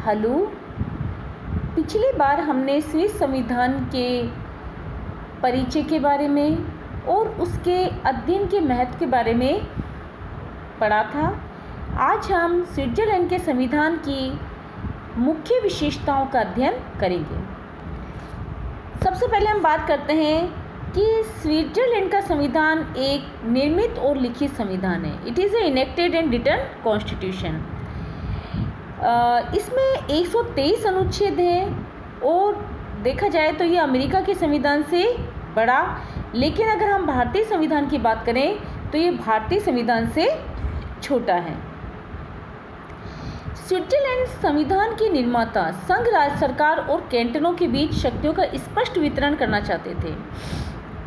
Hello. पिछली बार हमने Swiss संविधान के परिचय के बारे में और उसके अध्ययन के महत्व के बारे में पढ़ा था। आज हम स्विट्ज़रलैंड के संविधान की मुख्य विशेषताओं का अध्ययन करेंगे। सबसे पहले हम बात करते हैं कि स्विट्ज़रलैंड का संविधान एक निर्मित और लिखित संविधान है। It is a enacted and written constitution. इसमें 123 अनुच्छेद हैं और देखा जाए तो ये अमेरिका के संविधान से बड़ा, लेकिन अगर हम भारतीय संविधान की बात करें तो ये भारतीय संविधान से छोटा है। स्विट्ज़रलैंड संविधान के निर्माता संघ राज्य सरकार और कैंटनों के बीच शक्तियों का स्पष्ट वितरण करना चाहते थे,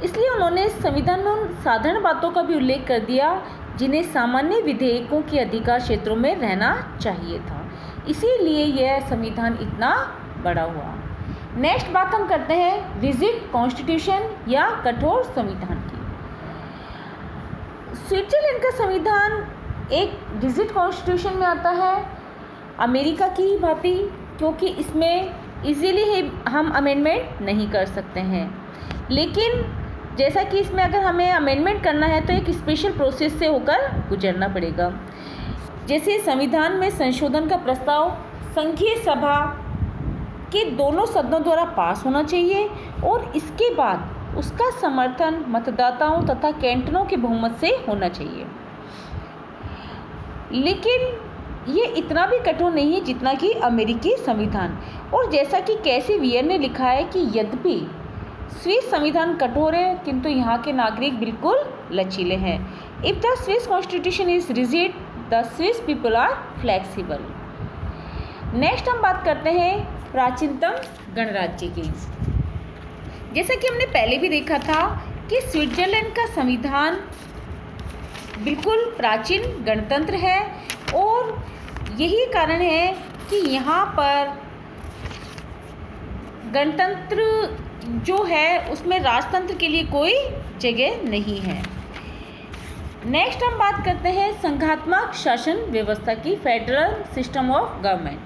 इसलिए उन्होंने संविधान में उन साधारण बातों का भी उल्लेख कर दिया जिन्हें सामान्य विधेयकों के अधिकार क्षेत्रों में रहना चाहिए था। इसीलिए यह संविधान इतना बड़ा हुआ। नेक्स्ट बात हम करते हैं रिजिड कॉन्स्टिट्यूशन या कठोर संविधान की। स्विट्ज़रलैंड का संविधान एक रिजिड कॉन्स्टिट्यूशन में आता है, अमेरिका की ही भांति, क्योंकि इसमें इजीली हम अमेंडमेंट नहीं कर सकते हैं। लेकिन जैसा कि इसमें अगर हमें अमेंडमेंट करना है तो एक स्पेशल प्रोसेस से होकर गुजरना पड़ेगा। जैसे संविधान में संशोधन का प्रस्ताव संघीय सभा के दोनों सदनों द्वारा पास होना चाहिए और इसके बाद उसका समर्थन मतदाताओं तथा कैंटनों के बहुमत से होना चाहिए। लेकिन ये इतना भी कठोर नहीं है जितना कि अमेरिकी संविधान। और जैसा कि कैसी वियर ने लिखा है कि यद्यपि स्विस संविधान कठोर है किंतु यहाँ के नागरिक बिल्कुल लचीले हैं। If the Swiss constitution is rigid, the Swiss people are flexible. Next हम बात करते हैं प्राचीनतम गणराज्य की। जैसा कि हमने पहले भी देखा था कि स्विट्ज़रलैंड का संविधान बिल्कुल प्राचीन गणतंत्र है और यही कारण है कि यहाँ पर गणतंत्र जो है उसमें राजतंत्र के लिए कोई जगह नहीं है। नेक्स्ट हम बात करते हैं संघात्मक शासन व्यवस्था की, फेडरल सिस्टम ऑफ गवर्नमेंट।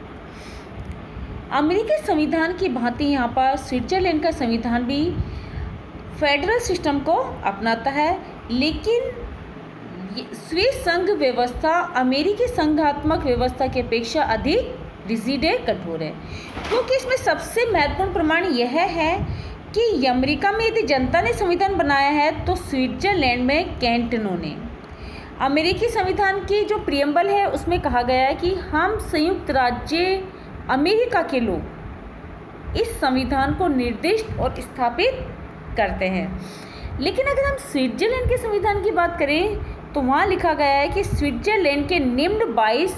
अमेरिकी संविधान की भांति यहाँ पर स्विट्ज़रलैंड का संविधान भी फेडरल सिस्टम को अपनाता है, लेकिन स्विस संघ व्यवस्था अमेरिकी संघात्मक व्यवस्था की अपेक्षा अधिक रिजिड है, कठोर है। क्योंकि इसमें सबसे महत्वपूर्ण प्रमाण यह है कि अमेरिका में यदि जनता ने संविधान बनाया है तो स्विट्ज़रलैंड में कैंटनों ने। अमेरिकी संविधान की जो प्रियम्बल है उसमें कहा गया है कि हम संयुक्त राज्य अमेरिका के लोग इस संविधान को निर्दिष्ट और स्थापित करते हैं। लेकिन अगर हम स्विट्ज़रलैंड के संविधान की बात करें तो वहाँ लिखा गया है कि स्विट्ज़रलैंड के निम्न 22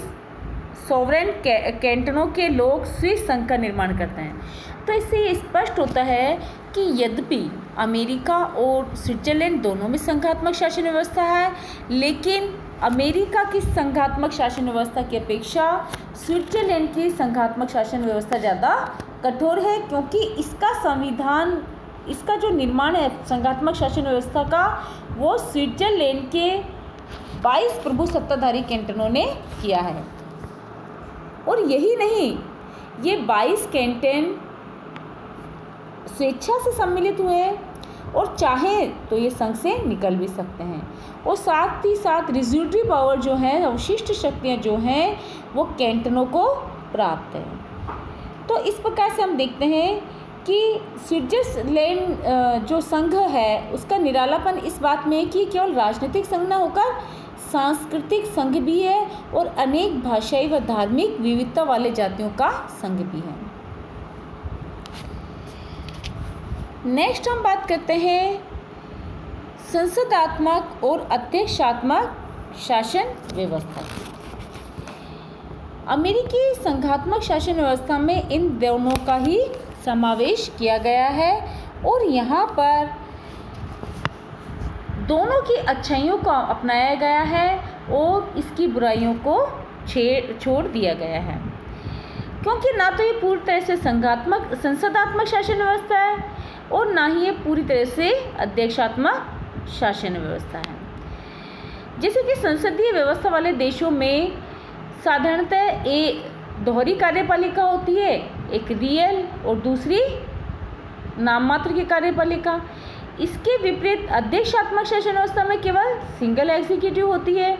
सॉवरेन कैंटनों के लोग स्विस संघ का निर्माण करते हैं। तो इससे ये स्पष्ट होता है कि यद्यपि अमेरिका और स्विट्ज़रलैंड दोनों में संघात्मक शासन व्यवस्था है, लेकिन अमेरिका की संघात्मक शासन व्यवस्था की अपेक्षा स्विट्ज़रलैंड की संघात्मक शासन व्यवस्था ज़्यादा कठोर है, क्योंकि इसका संविधान, इसका जो निर्माण है संघात्मक शासन व्यवस्था का, वो स्विट्ज़रलैंड के 22 प्रभु सत्ताधारी कैंटनों ने किया है। और यही नहीं, ये 22 कैंटन स्वेच्छा से सम्मिलित हुए हैं और चाहे तो ये संघ से निकल भी सकते हैं। और साथ ही साथ रिज्यूटरी पावर जो है, अवशिष्ट शक्तियाँ जो हैं, वो कैंटनों को प्राप्त है। तो इस प्रकार से हम देखते हैं कि स्विट्ज़रलैंड जो संघ है उसका निरालापन इस बात में है कि केवल राजनीतिक संघ न होकर सांस्कृतिक संघ भी है और अनेक भाषाई व धार्मिक विविधता वाले जातियों का संघ भी है। नेक्स्ट हम बात करते हैं संसदात्मक और अध्यक्षात्मक शासन व्यवस्था की। अमेरिकी संघात्मक शासन व्यवस्था में इन दोनों का ही समावेश किया गया है और यहाँ पर दोनों की अच्छाइयों को अपनाया गया है और इसकी बुराइयों को छोड़ दिया गया है। क्योंकि ना तो ये पूरी तरह से संसदात्मक शासन व्यवस्था है और ना ही ये पूरी तरह से अध्यक्षात्मक शासन व्यवस्था है। जैसे कि संसदीय व्यवस्था वाले देशों में साधारणतः दोहरी कार्यपालिका होती है, एक रियल और दूसरी नाम मात्र की कार्यपालिका। इसके विपरीत अध्यक्षात्मक शासन व्यवस्था में केवल सिंगल एग्जीक्यूटिव होती है।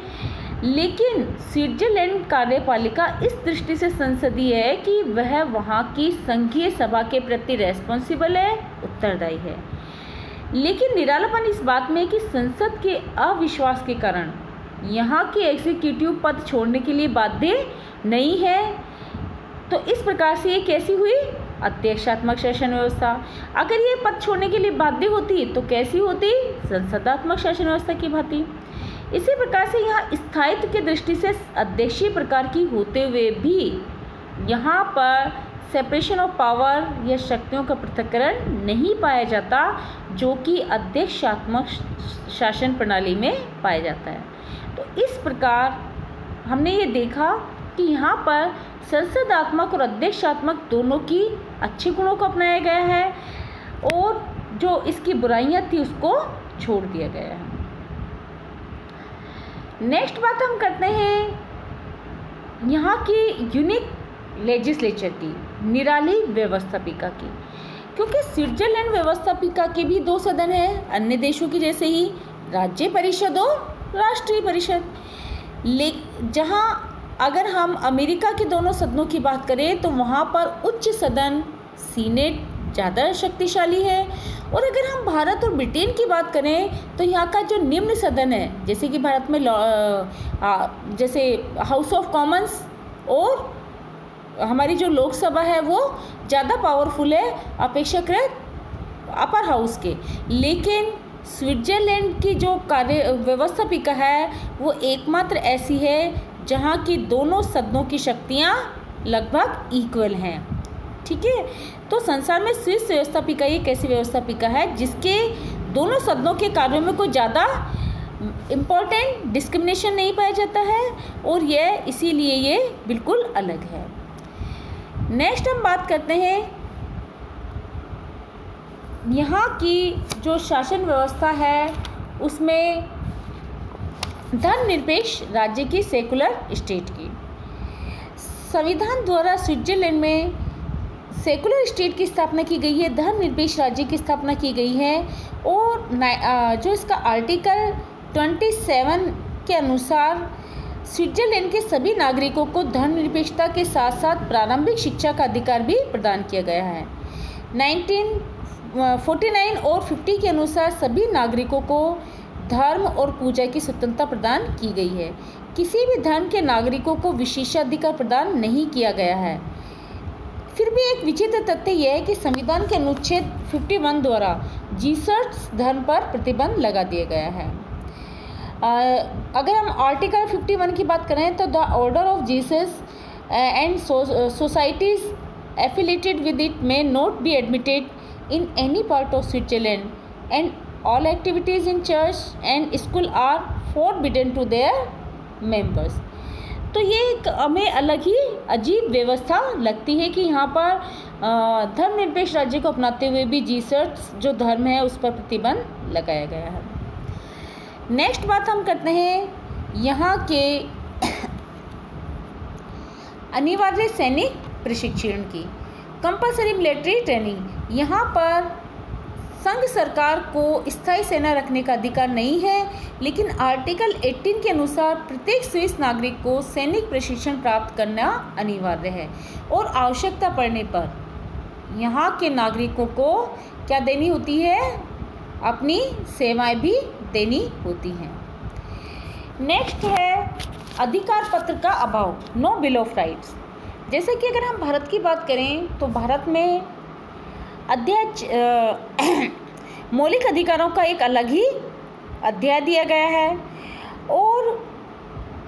लेकिन स्विट्जरलैंड कार्यपालिका इस दृष्टि से संसदीय है कि वह वहाँ की संघीय सभा के प्रति रेस्पॉन्सिबल है, उत्तरदायी है। लेकिन निरालापन इस बात में है कि संसद के अविश्वास के कारण यहाँ की एग्जीक्यूटिव पद छोड़ने के लिए बाध्य नहीं है। तो इस प्रकार से ये कैसी हुई? अध्यक्षात्मक शासन व्यवस्था। अगर ये पद छोड़ने के लिए बाध्य होती तो कैसी होती? संसदात्मक शासन व्यवस्था की भांति। इसी प्रकार से यहाँ स्थायित्व की दृष्टि से अध्यक्षीय प्रकार की होते हुए भी यहाँ पर सेपरेशन ऑफ पावर या शक्तियों का पृथक्करण नहीं पाया जाता, जो कि अध्यक्षात्मक शासन प्रणाली में पाया जाता है। तो इस प्रकार हमने ये देखा कि यहाँ पर संसदात्मक और अध्यक्षात्मक दोनों की अच्छे गुणों को अपनाया गया है और जो इसकी बुराइयां थी उसको छोड़ दिया गया है। नेक्स्ट बात हम करते हैं यहाँ की यूनिक लेजिस्लेचर की, निराली व्यवस्थापिका की। क्योंकि स्विट्जरलैंड व्यवस्थापिका के भी 2 सदन हैं, अन्य देशों की जैसे ही राज्य परिषद और राष्ट्रीय परिषद। जहाँ अगर हम अमेरिका के दोनों सदनों की बात करें तो वहाँ पर उच्च सदन सीनेट ज़्यादा शक्तिशाली है, और अगर हम भारत और ब्रिटेन की बात करें तो यहाँ का जो निम्न सदन है, जैसे कि भारत में जैसे हाउस ऑफ कॉमन्स और हमारी जो लोकसभा है वो ज़्यादा पावरफुल है अपेक्षाकृत अपर हाउस के। लेकिन स्विट्जरलैंड की जो कार्य व्यवस्थापिका है वो एकमात्र ऐसी है जहाँ की दोनों सदनों की शक्तियाँ लगभग इक्वल हैं। ठीक है, तो संसार में स्विस व्यवस्थापिका एक ऐसी व्यवस्थापिका है जिसके दोनों सदनों के कार्यों में कोई ज़्यादा इम्पोर्टेंट डिस्क्रिमिनेशन नहीं पाया जाता है, और यह इसीलिए ये बिल्कुल अलग है। नेक्स्ट हम बात करते हैं यहाँ की जो शासन व्यवस्था है उसमें धर्मनिरपेक्ष राज्य की, सेकुलर स्टेट की। संविधान द्वारा स्विट्जरलैंड में सेकुलर स्टेट की स्थापना की गई है, धर्मनिरपेक्ष राज्य की स्थापना की गई है, और जो इसका आर्टिकल 27 के अनुसार स्विट्जरलैंड के सभी नागरिकों को धर्मनिरपेक्षता के साथ साथ प्रारंभिक शिक्षा का अधिकार भी प्रदान किया गया है। 1949 और 50 के अनुसार सभी नागरिकों को धर्म और पूजा की स्वतंत्रता प्रदान की गई है। किसी भी धर्म के नागरिकों को विशेषाधिकार प्रदान नहीं किया गया है। फिर भी एक विचित्र तथ्य यह है कि संविधान के अनुच्छेद 51 द्वारा जीसस धर्म पर प्रतिबंध लगा दिया गया है। अगर हम आर्टिकल 51 की बात करें तो the order of Jesus and societies affiliated with it may not be admitted in any part of Switzerland and all activities in church and school are forbidden to their members। तो ये एक हमें अलग ही अजीब व्यवस्था लगती है कि यहाँ पर धर्मनिरपेक्ष राज्य को अपनाते हुए भी जीसस जो धर्म है उस पर प्रतिबंध लगाया गया है। नेक्स्ट बात हम करते हैं यहाँ के अनिवार्य सैनिक प्रशिक्षण की, कंपल्सरी मिलिट्री ट्रेनिंग। यहाँ पर संघ सरकार को स्थायी सेना रखने का अधिकार नहीं है, लेकिन आर्टिकल 18 के अनुसार प्रत्येक स्विस नागरिक को सैनिक प्रशिक्षण प्राप्त करना अनिवार्य है, और आवश्यकता पड़ने पर यहाँ के नागरिकों को क्या देनी होती है? अपनी सेवाएं भी देनी होती हैं। नेक्स्ट है अधिकार पत्र का अभाव, नो बिल ऑफ राइट्स। जैसे कि अगर हम भारत की बात करें तो भारत में मौलिक अधिकारों का एक अलग ही अध्याय दिया गया है, और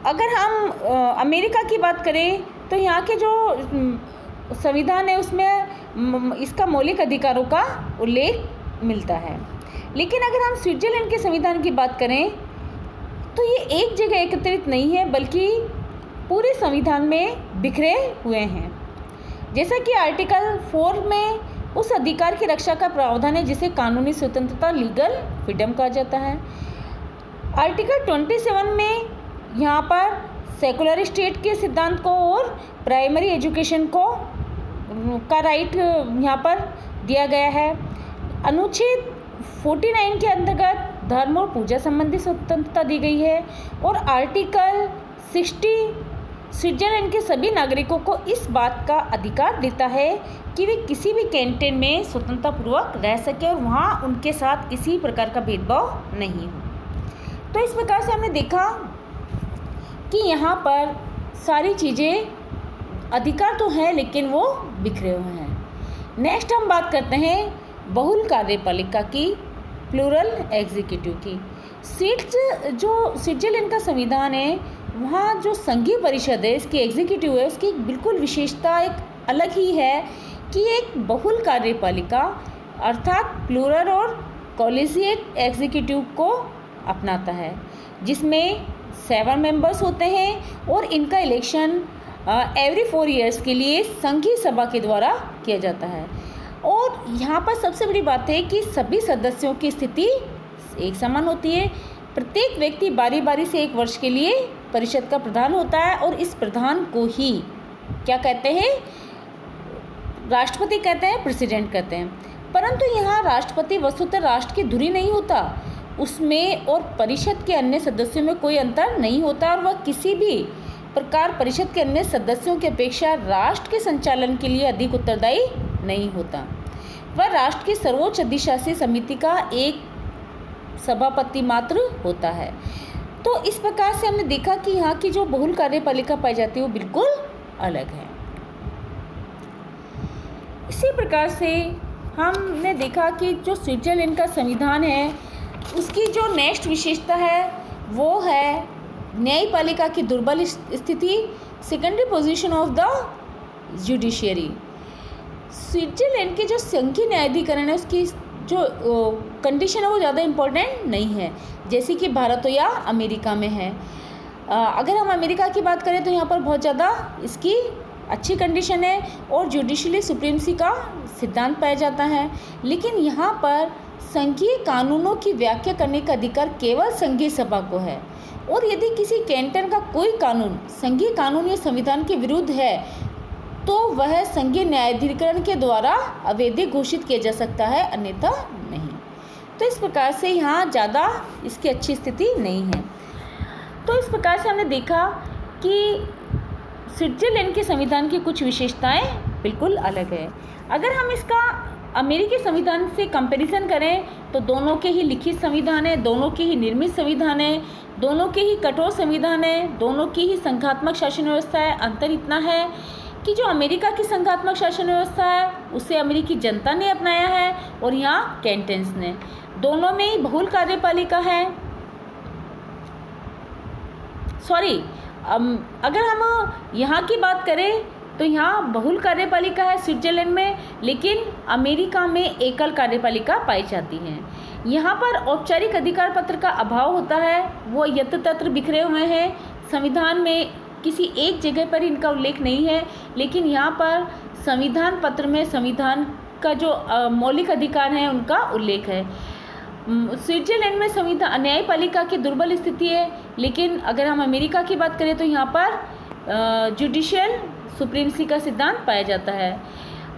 अगर हम अमेरिका की बात करें तो यहाँ के जो संविधान है उसमें इसका मौलिक अधिकारों का उल्लेख मिलता है। लेकिन अगर हम स्विट्जरलैंड के संविधान की बात करें तो ये एक जगह एकत्रित नहीं है, बल्कि पूरे संविधान में बिखरे हुए हैं। जैसा कि आर्टिकल 4 में उस अधिकार की रक्षा का प्रावधान है जिसे कानूनी स्वतंत्रता, लीगल फ्रीडम कहा जाता है। आर्टिकल 27 में यहाँ पर सेकुलर स्टेट के सिद्धांत को और प्राइमरी एजुकेशन को का राइट यहाँ पर दिया गया है। अनुच्छेद 49 के अंतर्गत धर्म और पूजा संबंधी स्वतंत्रता दी गई है और आर्टिकल 60 स्विट्जरलैंड के सभी नागरिकों को इस बात का अधिकार देता है कि वे किसी भी कैंटीन में स्वतंत्रतापूर्वक रह सके और वहाँ उनके साथ किसी प्रकार का भेदभाव नहीं हो। तो इस प्रकार से हमने देखा कि यहाँ पर सारी चीज़ें अधिकार तो हैं लेकिन वो बिखरे हुए हैं। नेक्स्ट हम बात करते हैं बहुल कार्यपालिका की, प्लूरल एग्जीक्यूटिव की। जो स्विट्जरलैंड का संविधान है, वहाँ जो संघीय परिषद है, इसकी एग्जीक्यूटिव है, उसकी बिल्कुल विशेषता एक अलग ही है कि एक बहुल कार्यपालिका अर्थात प्लूरल और कॉलेजिएट एग्जीक्यूटिव को अपनाता है, जिसमें 7 मेंबर्स होते हैं और इनका इलेक्शन एवरी 4 ईयर्स के लिए संघीय सभा के द्वारा किया जाता है। और यहाँ पर सबसे बड़ी बात है कि सभी सदस्यों की स्थिति एक समान होती है। प्रत्येक व्यक्ति बारी बारी से 1 वर्ष के लिए परिषद का प्रधान होता है और इस प्रधान को ही क्या कहते हैं, राष्ट्रपति कहते हैं, प्रेसिडेंट कहते हैं। परंतु यहाँ राष्ट्रपति वस्तुतः राष्ट्र की धुरी नहीं होता, उसमें और परिषद के अन्य सदस्यों में कोई अंतर नहीं होता और वह किसी भी प्रकार परिषद के अन्य सदस्यों की अपेक्षा राष्ट्र के संचालन के लिए अधिक उत्तरदायी नहीं होता। वह राष्ट्र की सर्वोच्च अधिशासी समिति का एक सभापति मात्र होता है। तो इस प्रकार से हमने देखा कि यहाँ की जो बहुल कार्यपालिका पाई जाती है वो बिल्कुल अलग है। इसी प्रकार से हमने देखा कि जो स्विट्जरलैंड का संविधान है उसकी जो नेक्स्ट विशेषता है वो है न्यायपालिका की दुर्बल स्थिति, secondary position of the judiciary. Switzerland के जो संघीय न्यायाधिकरण है उसकी जो कंडीशन है वो ज़्यादा इम्पोर्टेंट नहीं है जैसे कि भारत या अमेरिका में है। अगर हम अमेरिका की बात करें तो यहाँ पर बहुत ज़्यादा इसकी अच्छी कंडीशन है और जुडिशियली सुप्रीमसी का सिद्धांत पाया जाता है। लेकिन यहाँ पर संघीय कानूनों की व्याख्या करने का अधिकार केवल संघीय सभा को है और यदि किसी कैंटन का कोई कानून संघीय कानून या संविधान के विरुद्ध है तो वह संघीय न्यायाधिकरण के द्वारा अवैध घोषित किया जा सकता है, अन्यथा नहीं। तो इस प्रकार से यहाँ ज़्यादा इसकी अच्छी स्थिति नहीं है। तो इस प्रकार से हमने देखा कि स्विट्जरलैंड के संविधान की कुछ विशेषताएं बिल्कुल अलग है। अगर हम इसका अमेरिकी संविधान से कंपैरिजन करें तो दोनों के ही लिखित संविधान है, दोनों के ही निर्मित संविधान है, दोनों के ही कठोर संविधान है, दोनों की ही संघात्मक शासन व्यवस्था है। अंतर इतना है कि जो अमेरिका की संघात्मक शासन व्यवस्था है उसे अमेरिकी जनता ने अपनाया है और यहाँ कैंटन्स ने। दोनों में ही बहुल कार्यपालिका है। अगर हम यहाँ की बात करें तो यहाँ बहुल कार्यपालिका है स्विट्जरलैंड में, लेकिन अमेरिका में एकल कार्यपालिका पाई जाती है। यहाँ पर औपचारिक अधिकार पत्र का अभाव होता है, वो यत्र तत्र बिखरे हुए हैं। संविधान में किसी एक जगह पर इनका उल्लेख नहीं है, लेकिन यहाँ पर संविधान पत्र में संविधान का जो मौलिक अधिकार हैं उनका उल्लेख है। स्विट्जरलैंड में संविधान न्यायपालिका की दुर्बल स्थिति है, लेकिन अगर हम अमेरिका की बात करें तो यहाँ पर जुडिशियल सुप्रीमसी का सिद्धांत पाया जाता है।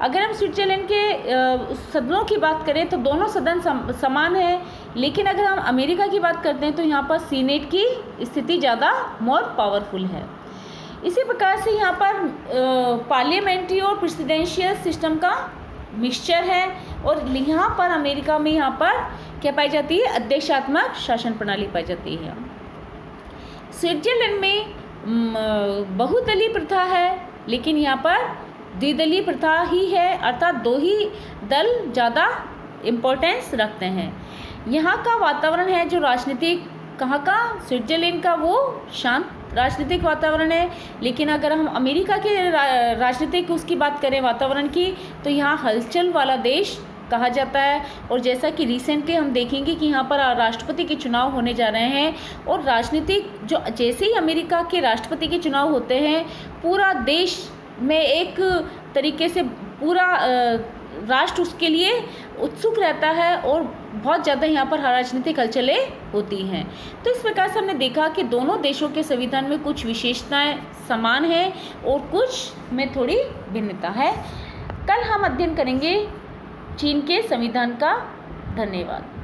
अगर हम स्विट्जरलैंड के सदनों की बात करें तो दोनों सदन समान है, लेकिन अगर हम अमेरिका की बात करते हैं तो यहाँ पर सीनेट की स्थिति ज़्यादा मोर पावरफुल है। इसी प्रकार से यहाँ पर पार्लियामेंट्री और प्रेसिडेंशियल सिस्टम का मिक्सचर है और यहाँ पर अमेरिका में यहाँ पर क्या पाई जाती है, अध्यक्षात्मक शासन प्रणाली पाई जाती है। स्विट्जरलैंड में बहुदलीय प्रथा है, लेकिन यहाँ पर द्विदलीय प्रथा ही है, अर्थात 2 ही दल ज़्यादा इम्पोर्टेंस रखते हैं। यहाँ का वातावरण है जो राजनीतिक, कहाँ का, स्विट्जरलैंड का, वो शांत राजनीतिक वातावरण है। लेकिन अगर हम अमेरिका के राजनीतिक उसकी बात करें वातावरण की तो यहाँ हलचल वाला देश कहा जाता है। और जैसा कि रिसेंटली हम देखेंगे कि यहाँ पर राष्ट्रपति के चुनाव होने जा रहे हैं और राजनीतिक जो जैसे ही अमेरिका के राष्ट्रपति के चुनाव होते हैं पूरा देश में एक तरीके से पूरा राष्ट्र उसके लिए उत्सुक रहता है और बहुत ज़्यादा यहाँ पर राजनीतिक हलचलें होती हैं। तो इस प्रकार से हमने देखा कि दोनों देशों के संविधान में कुछ विशेषताएं समान हैं और कुछ में थोड़ी भिन्नता है। कल हम अध्ययन करेंगे चीन के संविधान का। धन्यवाद।